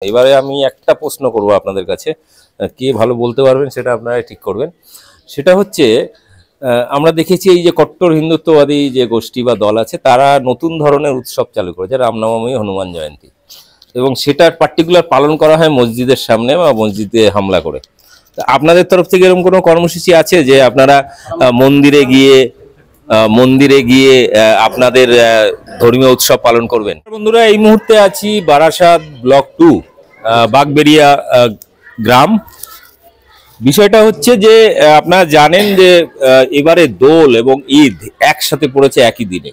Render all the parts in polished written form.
এবারে আমি একটা প্রশ্ন করব আপনাদের কাছে, কে ভালো বলতে পারবেন সেটা আপনারা ঠিক করবেন। সেটা হচ্ছে আমরা দেখেছি এই যে কট্টর হিন্দুত্ববাদী যে গোষ্ঠী বা দল আছে তারা নতুন ধরনের উৎসব চালু করেছে, রামনবমী, হনুমান জয়ন্তী, এবং সেটা পার্টিকুলার পালন করা হয় মসজিদের সামনে বা মসজিদে হামলা করে। আপনাদের তরফ থেকে এরকম কোনো কর্মসূচি আছে যে আপনারা মন্দিরে গিয়ে আপনাদের ধর্মীয় উৎসব পালন করবেন? বন্ধুরা, এই মুহূর্তে আছি বারাসাত ব্লক 2 বাগবেড়িয়া গ্রাম। বিষয়টা হচ্ছে যে আপনারা জানেন যে এবারে দোল এবং ঈদ একসাথে পড়েছে একই দিনে।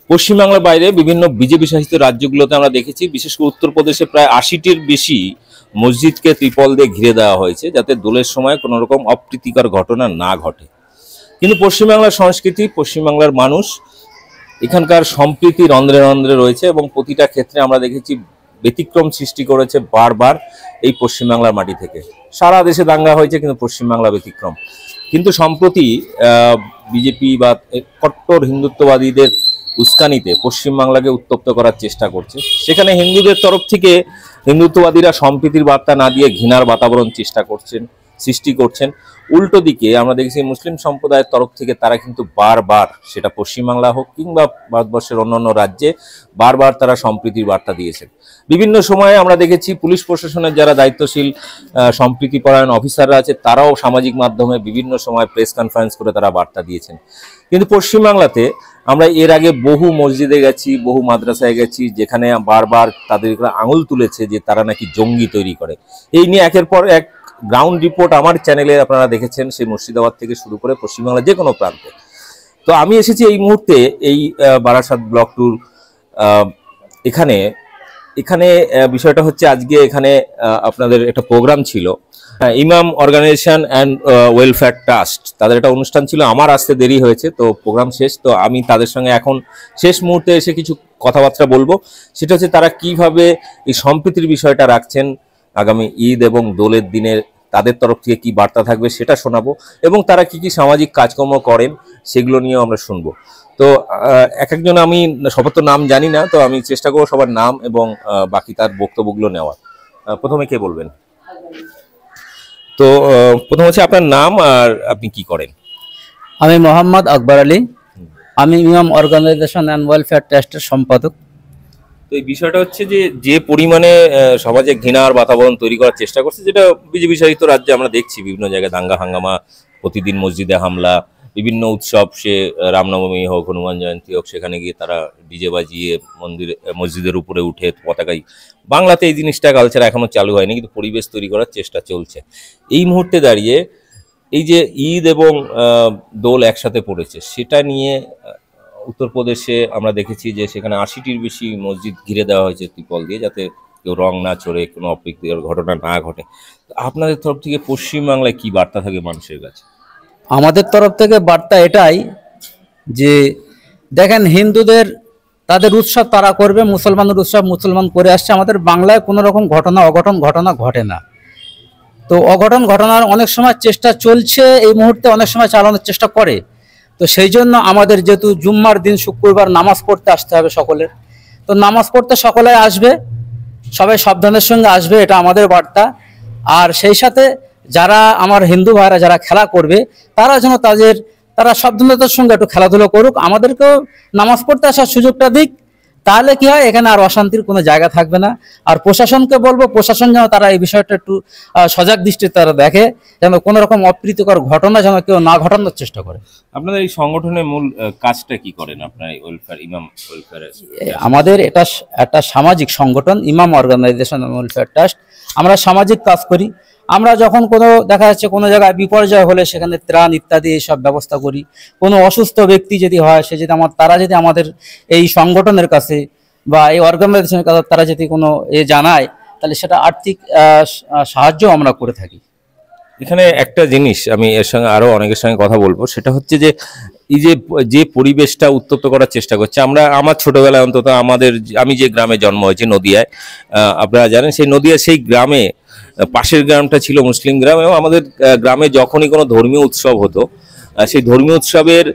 পশ্চিমবাংলার বাইরে বিভিন্ন বিজেপি শাসিত রাজ্যগুলোতে আমরা দেখেছি, বিশেষ করে উত্তরপ্রদেশে প্রায় 80টির বেশি মসজিদকে ত্রিপল দিয়ে ঘিরে দেওয়া হয়েছে যাতে দোলের সময় কোনো রকম অপ্রীতিকর ঘটনা না ঘটে। কিন্তু পশ্চিমবাংলার সংস্কৃতি, পশ্চিমবাংলার মানুষ, এখানকার সম্প্রীতি রন্ধ্রে রন্ধ্রে রয়েছে এবং প্রতিটা ক্ষেত্রে আমরা দেখেছি ব্যতিক্রম সৃষ্টি করেছে বারবার এই পশ্চিমবাংলার মাটি থেকে। সারা দেশে দাঙ্গা হয়েছে কিন্তু পশ্চিমবাংলা ব্যতিক্রম। কিন্তু সম্প্রতি বিজেপি বা কট্টর হিন্দুত্ববাদীদের উস্কানিতে পশ্চিমবাংলাকে উত্তপ্ত করার চেষ্টা করছে। সেখানে হিন্দুদের তরফ থেকে হিন্দুত্ববাদীরা সম্প্রীতির বার্তা না দিয়ে ঘৃণার বাতাবরণ সৃষ্টি করছেন। উল্টো দিকে আমরা দেখেছি মুসলিম সম্প্রদায়ের তরফ থেকে তারা কিন্তু বারবার, সেটা পশ্চিমবাংলা হোক কিংবা ভারতবর্ষের অন্যান্য রাজ্যে, বারবার তারা সম্প্রীতির বার্তা দিয়েছেন। বিভিন্ন সময়ে আমরা দেখেছি পুলিশ প্রশাসনের যারা দায়িত্বশীল সম্প্রীতিপরায়ণ অফিসাররা আছে তারাও সামাজিক মাধ্যমে বিভিন্ন সময় প্রেস কনফারেন্স করে তারা বার্তা দিয়েছেন। কিন্তু পশ্চিমবাংলাতে আমরা এর আগে বহু মসজিদে গেছি, বহু মাদ্রাসায় গেছি, যেখানে বারবার তাদের আঙুল তুলেছে যে তারা নাকি জঙ্গি তৈরি করে। এই নিয়ে একের পর এক গ্রাউন্ড রিপোর্ট আমার চ্যানেলে আপনারা দেখেছেন, সেই মুর্শিদাবাদ থেকে শুরু করে পশ্চিমবাংলার যে কোনো প্রান্তে। তো আমি এসেছি এই মুহূর্তে এই বারাসাত ব্লক 2 এখানে বিষয়টা হচ্ছে আজকে এখানে আপনাদের একটা প্রোগ্রাম ছিল, ইমাম অর্গানাইজেশন অ্যান্ড ওয়েলফেয়ার ট্রাস্ট, তাদের একটা অনুষ্ঠান ছিল। আমার আসতে দেরি হয়েছে, তো প্রোগ্রাম শেষ, তো আমি তাদের সঙ্গে এখন শেষ মুহূর্তে এসে কিছু কথাবার্তা বলবো। সেটা হচ্ছে তারা কিভাবে এই সম্প্রীতির বিষয়টা রাখছেন আগামী ঈদ এবং দোলের দিনের, তাদের তরফ থেকে কি বার্তা থাকবে সেটা শোনাবো, এবং তারা কি কি সামাজিক কাজকর্ম করেন সেগুলো নিয়েও আমরা শুনবো। তো এক একজন, আমি সবার তো নাম জানি না, তো আমি চেষ্টা করবো সবার নাম এবং বাকি তার বক্তব্যগুলো নেওয়ার। প্রথমে কে বলবেন? তো প্রথম হচ্ছে আপনার নাম আর আপনি কি করেন? আমি মোহাম্মদ আকবর আলী, আমি ইমাম অর্গানাইজেশন অ্যান্ড ওয়েলফেয়ার ট্রাস্টের সম্পাদক। তো এই বিষয়টা হচ্ছে যে যে পরিমাণে সমাজে ঘৃণার বাতাবরণ তৈরি করার চেষ্টা করছে, যেটা বিজেপি শাসিত রাজ্যে আমরা দেখছি, বিভিন্ন জায়গায় দাঙ্গা হাঙ্গামা, প্রতিদিন মসজিদে হামলা, বিভিন্ন উৎসব, সে রামনবমী হোক, হনুমান জয়ন্তী হোক, সেখানে গিয়ে তারা ডিজে বাজিয়ে মসজিদের উপরে উঠে পতাকাই। বাংলাতে এই জিনিসটা কালচার এখনো চালু হয়নি, কিন্তু পরিবেশ তৈরি করার চেষ্টা চলছে। এই মুহূর্তে দাঁড়িয়ে এই যে ঈদ এবং দোল একসাথে পড়েছে, সেটা নিয়ে উত্তরপ্রদেশে আমরা দেখেছি যে সেখানে 80টির বেশি মসজিদ ঘিরে দেওয়া হয়েছে ত্রিপল দিয়ে, যাতে কেউ রং না চড়ে, কোনো অপ্রীতিকর ঘটনা না ঘটে। আপনাদের তরফ থেকে পশ্চিমবাংলায় কি বার্তা থাকে মানুষের কাছে? আমাদের তরফ থেকে বার্তা এটাই যে দেখেন, হিন্দুদের তাদের উৎসব তারা করবে, মুসলমানের উৎসব মুসলমান করে আসছে। আমাদের বাংলায় কোনো রকম অঘটন ঘটনা ঘটে না। তো অঘটন ঘটনার অনেক সময় চেষ্টা চলছে, এই মুহূর্তে অনেক সময় চালানোর চেষ্টা করে। তো সেই জন্য আমাদের যেহেতু জুম্মার দিন শুক্রবার নামাজ পড়তে আসতে হবে সকলের, তো নামাজ পড়তে সকলে আসবে, সবাই সাবধানের সঙ্গে আসবে, এটা আমাদের বার্তা। আর সেই সাথে যারা আমার হিন্দু ভাইরা যারা খেলা করবে, তারা যেন তারা সাবধানতার সঙ্গে একটু খেলাধুলো করুক, আমাদেরকেও নামাজ পড়তে আসার সুযোগটা দিক। তাহলে কি হয়, এখানে আর অশান্তির কোনো জায়গা থাকবে না। আর প্রশাসনকে বলবো, প্রশাসন যেন তারা এই বিষয়টা একটু সজাগ দৃষ্টিতে তারা দেখে, যেন কোনো রকম অপ্রীতিকর ঘটনা যেন কেউ না ঘটানোর চেষ্টা করে। আপনাদের এই সংগঠনের মূল কাজটা কি করেন? আপনার ওয়েলফেয়ার, ইমাম ওয়েলফেয়ার, আমাদের এটা একটা সামাজিক সংগঠন, ইমাম অর্গানাইজেশন ওয়েলফেয়ার ট্রাস্ট। আমরা সামাজিক কাজ করি। আমরা যখন কোনো দেখা যাচ্ছে কোনো জায়গায় বিপর্যয় হলে সেখানে ত্রাণ ইত্যাদি এইসব ব্যবস্থা করি। কোনো অসুস্থ ব্যক্তি যদি হয়, সে যদি তারা যদি আমাদের এই সংগঠনের কাছে বা এই অর্গানাইজেশনের কাছে তারা যদি কোনো জানায়, তাহলে সেটা আর্থিক সাহায্য আমরা করে থাকি। এখানে একটা জিনিস আমি এর সঙ্গে আরো অনেকের সঙ্গে কথা বলবো, সেটা হচ্ছে যে এই যে পরিবেশটা উত্তপ্ত করার চেষ্টা করছে। আমার ছোটবেলায় অন্তত আমি যে গ্রামে জন্ম হয়েছে নদিয়ায়, আপনারা জানেন সেই নদিয়ার সেই গ্রামে, পাশের গ্রামটা ছিল মুসলিম গ্রাম, এবং আমাদের গ্রামে যখনই কোনো ধর্মীয় উৎসব হতো সেই ধর্মীয় উৎসবের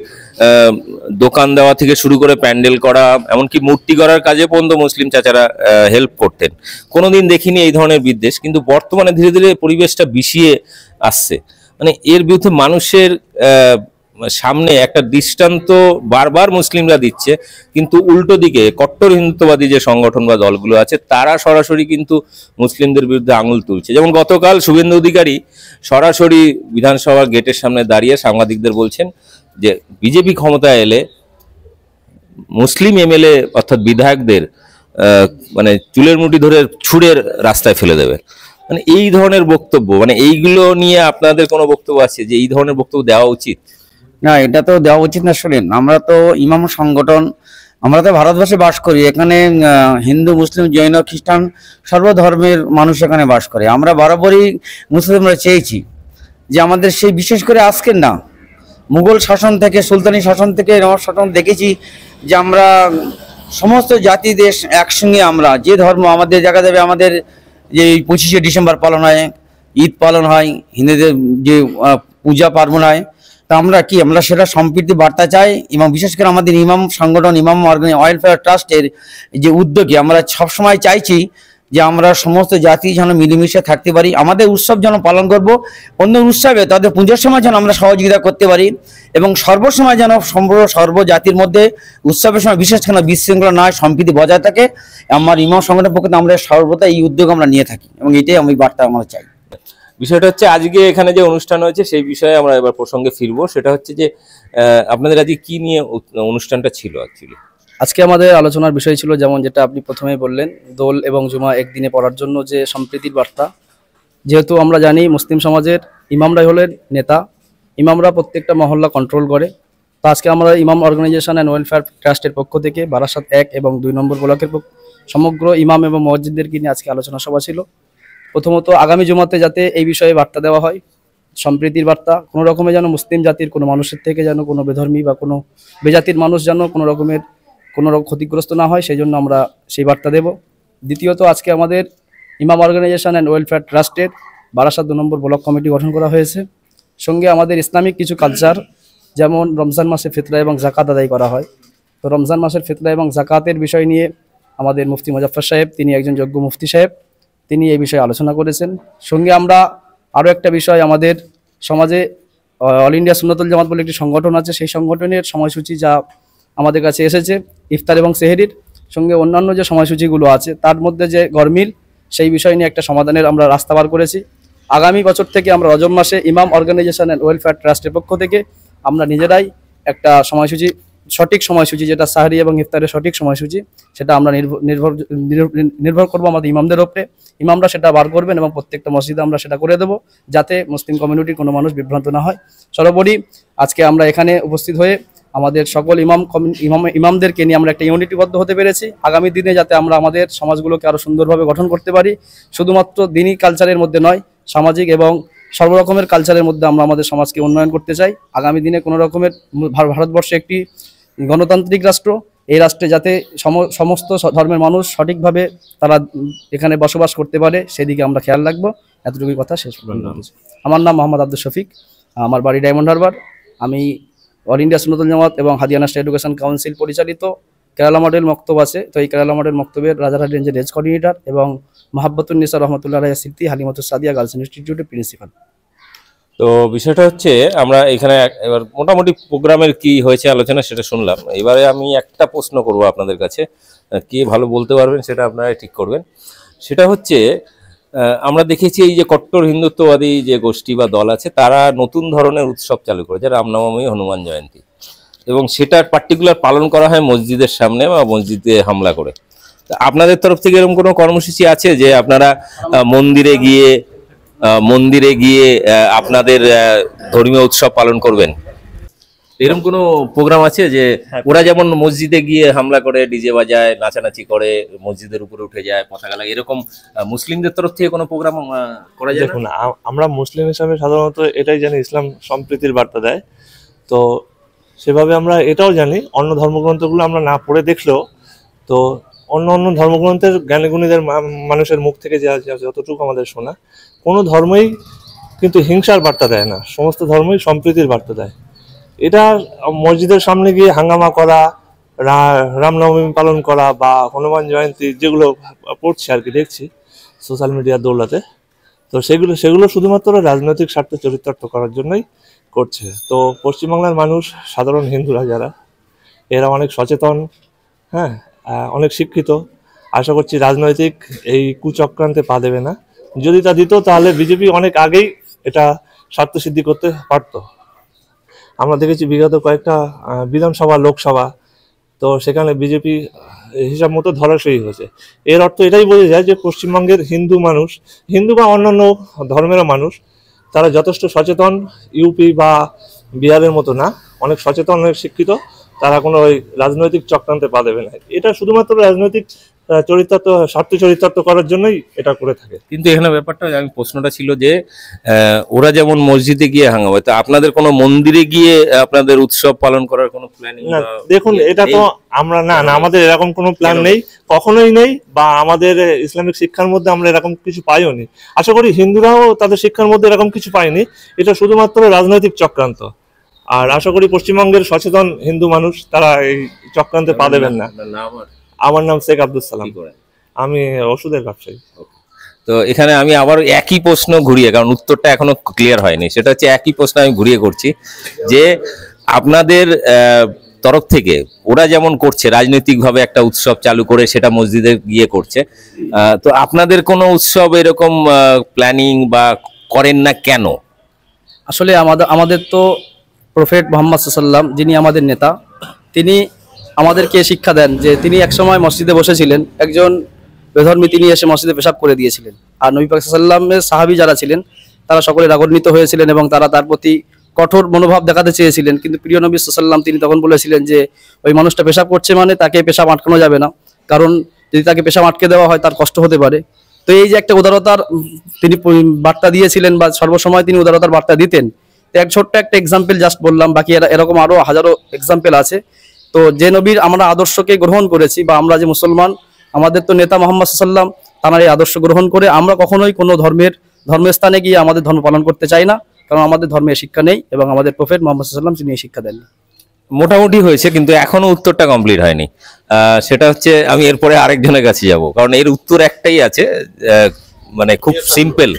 দোকান দেওয়া থেকে শুরু করে প্যান্ডেল করা, এমনকি মূর্তি করার কাজে পর্যন্ত মুসলিম চাচারা হেল্প করতেন। কোনোদিন দেখিনি এই ধরনের বিদ্বেষ, কিন্তু বর্তমানে ধীরে ধীরে পরিবেশটা বিষিয়ে আসছে। মানে এর বিরুদ্ধে মানুষের সামনে একটা দৃষ্টান্ত বারবার মুসলিমরা দিচ্ছে, কিন্তু উল্টো দিকে কট্টর হিন্দুত্ববাদী যে সংগঠন বা দলগুলো আছে তারা সরাসরি কিন্তু মুসলিমদের বিরুদ্ধে আঙুল তুলছে। যেমন গতকাল শুভেন্দু অধিকারী সরাসরি বিধানসভার গেটের সামনে দাঁড়িয়ে সাংবাদিকদের বলছেন যে বিজেপি ক্ষমতায় এলে মুসলিম এমএলএ অর্থাৎ বিধায়কদের মানে চুলের মুঠি ধরে ছুঁড়ের রাস্তায় ফেলে দেবে। মানে এই ধরনের বক্তব্য, মানে এইগুলো নিয়ে আপনাদের কোনো বক্তব্য আছে যে এই ধরনের বক্তব্য দেওয়া উচিত? না, এটা তো দেওয়া উচিত না। শুনেন, আমরা তো ইমাম সংগঠন, আমরা তো ভারতবর্ষে বাস করি। এখানে হিন্দু, মুসলিম, জৈন, খ্রিস্টান সর্বধর্মের মানুষ এখানে বাস করে। আমরা বরাবরই মুসলিমরা চেয়েছি যে আমাদের সেই, বিশেষ করে আজকের না, মুঘল শাসন থেকে, সুলতানি শাসন থেকে নবাব শাসন দেখেছি যে আমরা সমস্ত জাতি দেশ একসঙ্গে, আমরা যে ধর্ম আমাদের দেখা যাবে, আমাদের যে 25শে ডিসেম্বর পালন হয়, ঈদ পালন হয়, হিন্দুদের যে পূজা পার্বণ হয়, তা আমরা সেটা সম্প্রীতি বার্তা চাই। এবং বিশেষ করে আমাদের ইমাম সংগঠন, ইমাম ওয়েলফেয়ার ট্রাস্টের যে উদ্যোগে আমরা সবসময় চাইছি যে আমরা সমস্ত জাতি যেন মিলেমিশে থাকতে পারি, আমাদের উৎসব যেন পালন করব, অন্য উৎসবে তাদের পুজোর সময় যেন আমরা সহযোগিতা করতে পারি, এবং সর্বসময় যেন সর্বজাতির মধ্যে উৎসবের সময় বিশেষ কোনো বিশৃঙ্খলা নয়, সম্প্রীতি বজায় থাকে। আমার ইমাম সংগঠনের পক্ষে আমরা সর্বদা এই উদ্যোগ আমরা নিয়ে থাকি, এবং এটাই আমি বার্তা আমরা চাই। বিষয়টা হচ্ছে আজকে এখানে যে অনুষ্ঠান হয়েছে সেই বিষয়ে আমরা এবার প্রসঙ্গে ফিরবো। সেটা হচ্ছে যে আপনাদের আজকে কি নিয়ে অনুষ্ঠানটা ছিল? অ্যাকচুয়ালি আজকে আমাদের আলোচনার বিষয় ছিল, যেমন যেটা আপনি প্রথমেই বললেন, দোল এবং জুমা একদিনে পড়ার জন্য যে সম্প্রীতির বার্তা। যেহেতু আমরা জানি মুসলিম সমাজের ইমামরাই হলেন নেতা, ইমামরা প্রত্যেকটা মহল্লা কন্ট্রোল করে। তো আজকে আমরা ইমাম অর্গানাইজেশন অ্যান্ড ওয়েলফেয়ার ট্রাস্টের পক্ষ থেকে বারাসাত 1 এবং 2 নম্বর ব্লকের সমগ্র ইমাম এবং মসজিদদেরকে নিয়ে আজকে আলোচনা সভা ছিল। প্রথমত আগামী জুমাতে যাতে এই বিষয়ে বার্তা দেওয়া হয়, সম্প্রীতির বার্তা, কোনো রকমের যেন মুসলিম জাতির কোনো মানুষের থেকে যেন কোনো বেধর্মী বা কোনো বেজাতির মানুষ যেন কোনো রকমের ক্ষতিগ্রস্ত না হয়, সেই জন্য আমরা সেই বার্তা দেব। দ্বিতীয়ত আজকে আমাদের ইমাম অর্গানাইজেশন অ্যান্ড ওয়েলফেয়ার ট্রাস্টের বারাসাত 2 নম্বর ব্লক কমিটি গঠন করা হয়েছে। সঙ্গে আমাদের ইসলামিক কিছু কালচার, যেমন রমজান মাসে ফিতরা এবং জাকাত আদায় করা হয়। তো রমজান মাসের ফিতরা এবং জাকাতের বিষয় নিয়ে আমাদের মুফতি মুজাফফর সাহেব, তিনি একজন যোগ্য মুফতি সাহেব, তিনি এই বিষয়ে আলোচনা করেছেন। সঙ্গে আমরা আরও একটা বিষয়, আমাদের সমাজে অল ইন্ডিয়া সুন্নাতুল জামাত বলে একটি সংগঠন আছে, সেই সংগঠনের সময়সূচি যা আমাদের কাছে এসেছে, ইফতার এবং সেহরির সঙ্গে অন্যান্য যে সময়সূচিগুলো আছে তার মধ্যে যে গরমিল, সেই বিষয় নিয়ে একটা সমাধানের আমরা রাস্তা বার করেছি। আগামী বছর থেকে আমরা রজব মাসে ইমাম অর্গানাইজেশন অ্যান্ড ওয়েলফেয়ার ট্রাস্টের পক্ষ থেকে আমরা নিজেরাই একটা সময়সূচি, সঠিক সময়সূচি যেটা সাহরি এবং ইফতারের সঠিক সময়সূচি, সেটা আমরা নির্ভর করবো আমাদের ইমামদের উপরে। ইমামরা সেটা বার করবেন এবং প্রত্যেকটা মসজিদে আমরা সেটা করে দেবো, যাতে মুসলিম কমিউনিটির কোনো মানুষ বিভ্রান্ত না হয়। সর্বোপরি আজকে আমরা এখানে উপস্থিত হয়ে আমাদের সকল ইমামদেরকে নিয়ে আমরা একটা ইউনিটিবদ্ধ হতে পেরেছি। আগামী দিনে যাতে আমরা আমাদের সমাজগুলোকে আরও সুন্দরভাবে গঠন করতে পারি, শুধুমাত্র দিনী কালচারের মধ্যে নয়, সামাজিক এবং সর্বরকমের কালচারের মধ্যে আমরা আমাদের সমাজকে উন্নয়ন করতে চাই। আগামী দিনে কোনো রকমের, ভারতবর্ষ একটি গণতান্ত্রিক রাষ্ট্র, এই রাষ্ট্রে যাতে সমস্ত ধর্মের মানুষ সঠিকভাবে তারা এখানে বসবাস করতে পারে, সেদিকে আমরা খেয়াল রাখবো। এতটুকুই কথা শেষ। আমার নাম মোহাম্মদ আব্দুল শফিক, আমার বাড়ি ডায়মন্ড হারবার। আমি অল ইন্ডিয়া সুন্নাতুল জামাত এবং হাদিয়া স্টেট এডুকেশন কাউন্সিল পরিচালিত কেরালা মডেল মক্তব আছে, তো এই কেরালা মডেল মক্তবের রাজারহাট রেঞ্জের রেঞ্জ কোঅর্ডিনেটর এবং মাহাব্বতুন নিসা রহমতুল্লাহ আলাইহা সিদ্দি হালিমাতুস সাদিয়া গার্লস ইনস্টিটিউটের প্রিন্সিপাল। তো বিষয়টা হচ্ছে আমরা এখানে এবার মোটামুটি প্রোগ্রামের কি হয়েছে আলোচনা সেটা শুনলাম। এবারে আমি একটা প্রশ্ন করব আপনাদের কাছে, কে ভালো বলতে পারবেন সেটা আপনারা ঠিক করবেন। সেটা হচ্ছে আমরা দেখেছি এই যে কট্টর হিন্দুত্ববাদী যে গোষ্ঠী বা দল আছে তারা নতুন ধরনের উৎসব চালু করেছে, রামনবমী, হনুমান জয়ন্তী, এবং সেটার পার্টিকুলার পালন করা হয় মসজিদের সামনে বা মসজিদে হামলা করে। আপনাদের তরফ থেকে এরকম কোনো কর্মসূচি আছে যে আপনারা মন্দিরে গিয়ে আপনাদের ধর্মীয় উৎসব পালন করবেন? এরকম কোনো প্রোগ্রাম আছে যে ওরা যেমন মসজিদে গিয়ে হামলা করে, ডিজে বাজায়, নাচানাচি করে, মসজিদের উপরে উঠে যায়, পতাকা লাগে, এরকম মুসলিমদের তরফ থেকে কোনো প্রোগ্রাম করা যায়? দেখুন, আমরা মুসলিম হিসাবে সাধারণত এটাই জানি, ইসলাম সম্প্রীতির বার্তা দেয়। তো সেভাবে আমরা এটাও জানি, অন্য ধর্মগ্রন্থগুলো আমরা না পড়ে দেখলেও তো অন্য ধর্মগ্রন্থের জ্ঞানীগুণীদের মানুষের মুখ থেকে যতটুকু আমাদের শোনা, কোনো ধর্মই কিন্তু হিংসার বার্তা দেয় না, সমস্ত ধর্মই সম্প্রীতির বার্তা দেয়। এটা মসজিদের সামনে গিয়ে হাঙ্গামা করা, রামনবমী পালন করা বা হনুমান জয়ন্তী যেগুলো পড়ছে আর কি, দেখছি সোশ্যাল মিডিয়ার দৌলতে, তো সেগুলো শুধুমাত্র রাজনৈতিক স্বার্থে চরিতার্থ করার জন্যই করছে। তো পশ্চিমবাংলার মানুষ, সাধারণ হিন্দুরা যারা, এরা অনেক সচেতন, হ্যাঁ, অনেক শিক্ষিত। আশা করছি রাজনৈতিক এই কুচক্রান্তে পা দেবে না। যদি তা দিত তাহলে বিজেপি অনেক আগেই এটা স্বার্থসিদ্ধি করতে পারত। আমরা দেখেছি বিগত কয়েকটা বিধানসভা, লোকসভা, তো সেখানে বিজেপি হিসাব মতো ধরাশয়ী হয়েছে। এর অর্থ এটাই বোঝা যায় যে পশ্চিমবঙ্গের হিন্দু মানুষ, হিন্দু বা অন্যান্য ধর্মের মানুষ, তারা যথেষ্ট সচেতন। ইউপি বা বিহারের মতো না, অনেক সচেতন, অনেক শিক্ষিত। তারা কোনো ওই রাজনৈতিক চক্রান্তে পা দেবে না। এটা শুধুমাত্র রাজনৈতিক স্বার্থ চরিতার্থ করার জন্যই এটা করে থাকে। কিন্তু এখানে ব্যাপারটা, আমি প্রশ্নটা ছিল যে ওরা যেমন মসজিদে গিয়ে হাঙ্গামা, তো আপনাদের কোনো মন্দিরে গিয়ে আপনাদের উৎসব পালন করার কোনো প্ল্যানিং? না, দেখুন, এটা তো আমরা না, আমাদের এরকম কোনো প্ল্যান নেই, কখনোই নেই, বা আমাদের ইসলামিক শিক্ষার মধ্যে আমরা এরকম কিছু পাইও নি। আশা করি হিন্দুরাও তাদের শিক্ষার মধ্যে এরকম কিছু পায়নি। এটা শুধুমাত্র রাজনৈতিক চক্রান্ত। আর আশা করি পশ্চিমবঙ্গের সচেতন হিন্দু মানুষ তারা এই চক্রান্তে পা দেবেন না। আমার নাম শেখ আব্দুল সালাম, আমি ওষুধের ব্যবসায়ী। তো এখানে আমি আবার একই প্রশ্ন ঘুরিয়ে, কারণ উত্তরটা এখনো ক্লিয়ার হয়নি, সেটা হচ্ছে একই প্রশ্ন আমি ঘুরিয়ে করছি যে আপনাদের তরফ থেকে ওরা যেমন করছে রাজনৈতিকভাবে একটা উৎসব চালু করে সেটা মসজিদে গিয়ে করছে, তো আপনাদের কোনো উৎসব এরকম প্ল্যানিং বা করেন না কেন? আসলে আমাদের তো প্রফেট মুহাম্মদ সাল্লাল্লাহু আলাইহি ওয়াসাল্লাম, যিনি আমাদের নেতা, তিনি আমাদেরকে শিক্ষা দেন যে তিনি একসময় মসজিদে বসেছিলেন, একজন বেধর্মী তিনি এসে মসজিদে পেশাব করে দিয়েছিলেন। আর নবী পাক সাল্লাল্লাহু আলাইহি ওয়াসাল্লামের সাহাবী যারা ছিলেন তারা সকলে রাগান্বিত হয়েছিলেন এবং তারা তার প্রতি কঠোর মনোভাব দেখাতে চেয়েছিলেন। কিন্তু প্রিয় নবী সাল্লাল্লাহু আলাইহি ওয়াসাল্লাম তিনি তখন বলেছিলেন যে ওই মানুষটা পেশাব করছে মানে তাকে পেশাব আটকানো যাবে না, কারণ যদি তাকে পেশাব আটকে দেওয়া হয় তার কষ্ট হতে পারে। তো এই যে একটা উদারতার তিনি বার্তা দিয়েছিলেন, বা সর্বসময় তিনি উদারতার বার্তা দিতেন। এক ছোট্ট একটা এক্সাম্পল জাস্ট বললাম, বাকি এরকম আরো হাজারো এক্সাম্পল আছে। তো যে নবীর আমরা আদর্শকে গ্রহণ করেছি, বা আমরা যে মুসলমান, আমাদের তো নেতা মুহাম্মদ সাল্লাল্লাহু আলাইহি ওয়াসাল্লাম, তার এই আদর্শ গ্রহণ করে আমরা কখনোই কোনো ধর্মস্থানে গিয়ে আমাদের ধর্ম পালন করতে চাই না, কারণ আমাদের ধর্মের শিক্ষা নেই এবং আমাদের প্রফেট মুহাম্মদ সাল্লাল্লাহু আলাইহি ওয়াসাল্লাম তিনি এই শিক্ষা দেননি। মোটামুটি হয়েছে, কিন্তু এখনো উত্তরটা কমপ্লিট হয়নি। সেটা হচ্ছে, আমি এরপরে আরেকজনের কাছে যাব, কারণ এর উত্তর একটাই আছে, মানে খুব সিম্পল,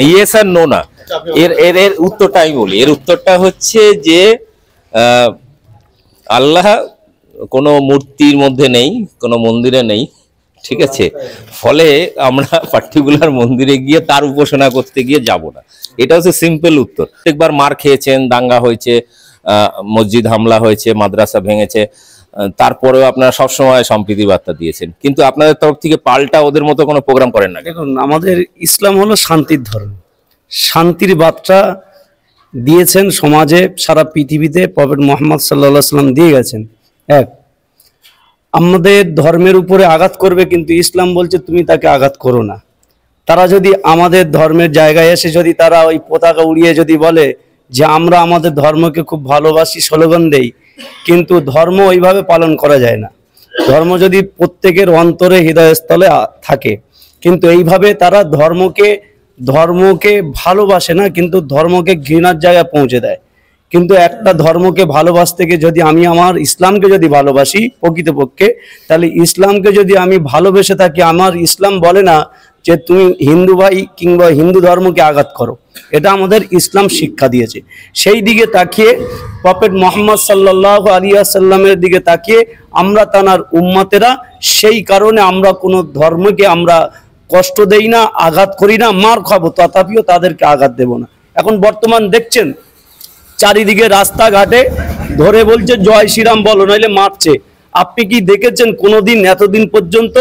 ইয়েস আর নো না। এর উত্তরটা আমি বলি। এর উত্তরটা হচ্ছে যে আল্লাহ কোনো মূর্তির মধ্যে নেই, কোনো মন্দিরে নেই, ঠিক আছে? ফলে আমরা পার্টিকুলার মন্দিরে গিয়ে তার উপাসনা করতে গিয়ে যাব না। এটা হচ্ছে সিম্পল উত্তর। একবার মার খেয়েছেন, দাঙ্গা হয়েছে, মসজিদ হামলা হয়েছে, মাদ্রাসা ভেঙেছে, তারপরেও আপনারা সবসময় সম্প্রীতি বার্তা দিয়েছেন, কিন্তু আপনাদের তরফ থেকে পাল্টা ওদের মতো কোনো প্রোগ্রাম করেন না। দেখুন, আমাদের ইসলাম হলো শান্তির ধর্ম। শান্তির বার্তা দিয়েছেন সমাজে, সারা পৃথিবীতে প্রফেট মুহাম্মদ সাল্লাল্লাহু আলাইহি ওয়াসাল্লাম দিয়ে গেছেন। এক, আমাদের ধর্মের উপরে আঘাত করবে, কিন্তু ইসলাম বলছে তুমি তাকে আঘাত করো না। তারা যদি আমাদের ধর্মের জায়গায় এসে যদি তারা ওই পতাকা উড়িয়ে যদি বলে যে আমরা আমাদের ধর্মকে খুব ভালোবাসি, স্লোগান দেই, কিন্তু ধর্ম ওইভাবে পালন করা যায় না। ধর্ম যদি প্রত্যেকের অন্তরে, হৃদয়স্থলে থাকে, কিন্তু এইভাবে তারা ধর্মকে ভালোবাসে না, কিন্তু ধর্মকে ঘৃণার জায়গায় পৌঁছে দেয়। কিন্তু একটা ধর্মকে ভালোবাসতে গিয়ে যদি আমি আমার ইসলামকে যদি ভালোবাসি প্রকৃতপক্ষে, তাহলে ইসলামকে যদি আমি ভালোবেসে থাকি, আমার ইসলাম বলে না যে তুমি হিন্দু ভাই কিংবা হিন্দু ধর্মকে আঘাত করো। এটা আমাদের ইসলাম শিক্ষা দিয়েছে। সেই দিকে তাকিয়ে, প্রফেট মুহাম্মদ সাল্লাল্লাহু আলাইহি ওয়াসাল্লামের দিকে তাকিয়ে আমরা তানার উম্মতেরা, সেই কারণে আমরা কোনো ধর্মকে আমরা কষ্ট দেই না, আঘাত করি না, মার খাবো, তথাপিও তাদেরকে আঘাত দেব না। এখন বর্তমান দেখছেন চারিদিকে রাস্তাঘাটে ধরে বলছে জয় শ্রীরাম বলো, নইলে মারছে। আপনি কি দেখেছেন কোনোদিন এতদিন পর্যন্ত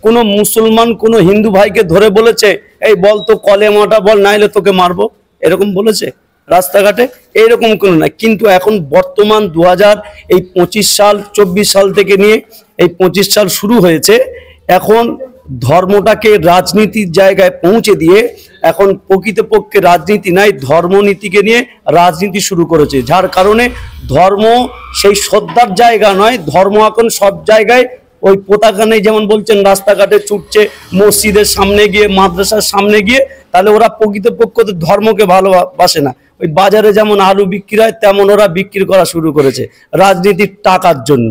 কোনো মুসলমান কোনো হিন্দু ভাইকে ধরে বলেছে এই বল তো কলেমাটা বল, নাইলে তোকে মারবো, এরকম বলেছে রাস্তাঘাটে? এইরকম কোনো না। কিন্তু এখন বর্তমান 2025 সাল, 24 সাল থেকে নিয়ে এই 25 সাল শুরু হয়েছে, এখন ধর্মটাকে রাজনীতির জায়গায় পৌঁছে দিয়ে এখন প্রকৃতপক্ষে রাজনীতি নাই, ধর্মনীতিকে নিয়ে রাজনীতি শুরু করেছে। যার কারণে ধর্ম সেই শ্রদ্ধার জায়গা নয়, ধর্ম এখন সব জায়গায় ওই পতাকা নেই, যেমন বলছেন রাস্তাঘাটে ছুটছে, মসজিদের সামনে গিয়ে, মাদ্রাসার সামনে গিয়ে, তাহলে ওরা প্রকৃতপক্ষে ধর্মকে ভালোবাসে না, ওই বাজারে যেমন আলু বিক্রি হয় তেমন ওরা বিক্রি করা শুরু করেছে রাজনীতির টাকার জন্য,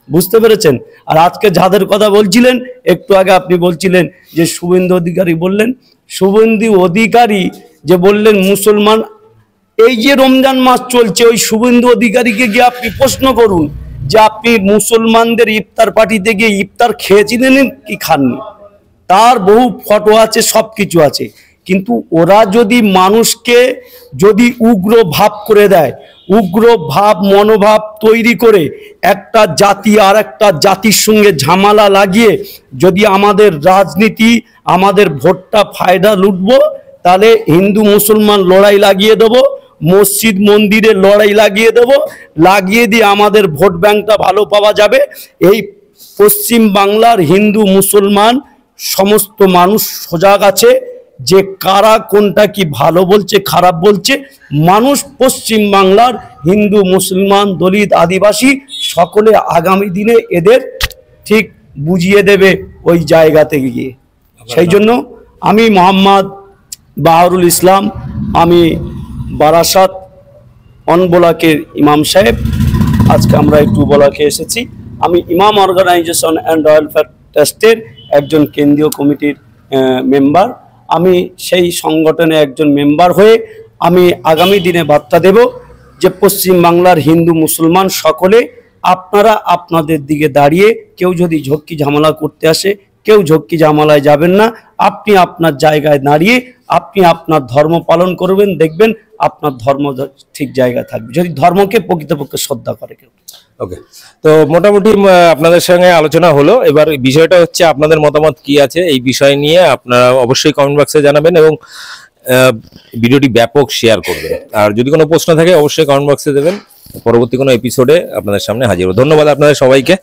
বুঝতে পেরেছেন? আর আজকে যাদের কথা বলছিলেন, একটু আগে আপনি বলছিলেন যে শুভেন্দু অধিকারী বললেন, শুভেন্দু অধিকারী যে বললেন মুসলমান, এই যে রমজান মাস চলছে, ওই শুভেন্দু অধিকারীকে গিয়ে আপনি প্রশ্ন করুন যে আপনি মুসলমানদের ইফতার পার্টিতে গিয়ে ইফতার খেয়েছিলেন কি খাননি? তার বহু ফটো আছে, সব কিছু আছে। কিন্তু ওরা যদি মানুষকে যদি উগ্র ভাব করে দেয়, উগ্র ভাব মনোভাব তৈরি করে একটা জাতি আর একটা জাতির সঙ্গে ঝামেলা লাগিয়ে যদি আমাদের রাজনীতি, আমাদের ভোটটা ফায়দা লুটবো, তাহলে হিন্দু মুসলমান লড়াই লাগিয়ে দেবো, মসজিদ মন্দিরে লড়াই লাগিয়ে দেবো, লাগিয়ে দিয়ে আমাদের ভোট ব্যাংকটা ভালো পাওয়া যাবে। এই পশ্চিম বাংলার হিন্দু মুসলমান সমস্ত মানুষ সজাগ আছে যে কারা কোনটা কি ভালো বলছে খারাপ বলছে। মানুষ পশ্চিম বাংলার হিন্দু মুসলমান দলিত আদিবাসী সকলে আগামী দিনে এদের ঠিক বুঝিয়ে দেবে ওই জায়গাতে গিয়ে। সেই জন্য আমি মোহাম্মদ বাহারুল ইসলাম, আমি বারাসাত অনবোলাকের ইমাম সাহেব। আজকে আমরা একটু বোলাকে এসেছি। আমি ইমাম অর্গানাইজেশন অ্যান্ড ওয়েলফেয়ার ট্রাস্টের একজন কেন্দ্রীয় কমিটির মেম্বার। আমি সেই সংগঠনে একজন মেম্বার হয়ে আমি আগামী দিনে বার্তা দেব যে পশ্চিম বাংলার হিন্দু মুসলমান সকলে আপনারা আপনাদের দিকে দাঁড়িয়ে, কেউ যদি ঝক্কি ঝামেলা করতে আসে, কেউ ঝক্কি ঝামেলায় যাবেন না। আপনি আপনার জায়গায় দাঁড়িয়ে আপনি আপনার ধর্ম পালন করবেন, দেখবেন আপনার ধর্ম ঠিক জায়গায় থাকবে, যদি ধর্মকে প্রকৃতপক্ষে শ্রদ্ধা করে কেউ। ওকে, তো মোটামুটি আপনাদের সঙ্গে আলোচনা হলো। এবার বিষয়টা হচ্ছে আপনাদের মতামত কি আছে এই বিষয় নিয়ে আপনারা অবশ্যই কমেন্ট বক্সে জানাবেন এবং ভিডিওটি ব্যাপক শেয়ার করবেন। আর যদি কোনো প্রশ্ন থাকে অবশ্যই কমেন্ট বক্সে দেবেন। পরবর্তী কোনো এপিসোডে আপনাদের সামনে হাজির হবো। ধন্যবাদ আপনাদের সবাইকে।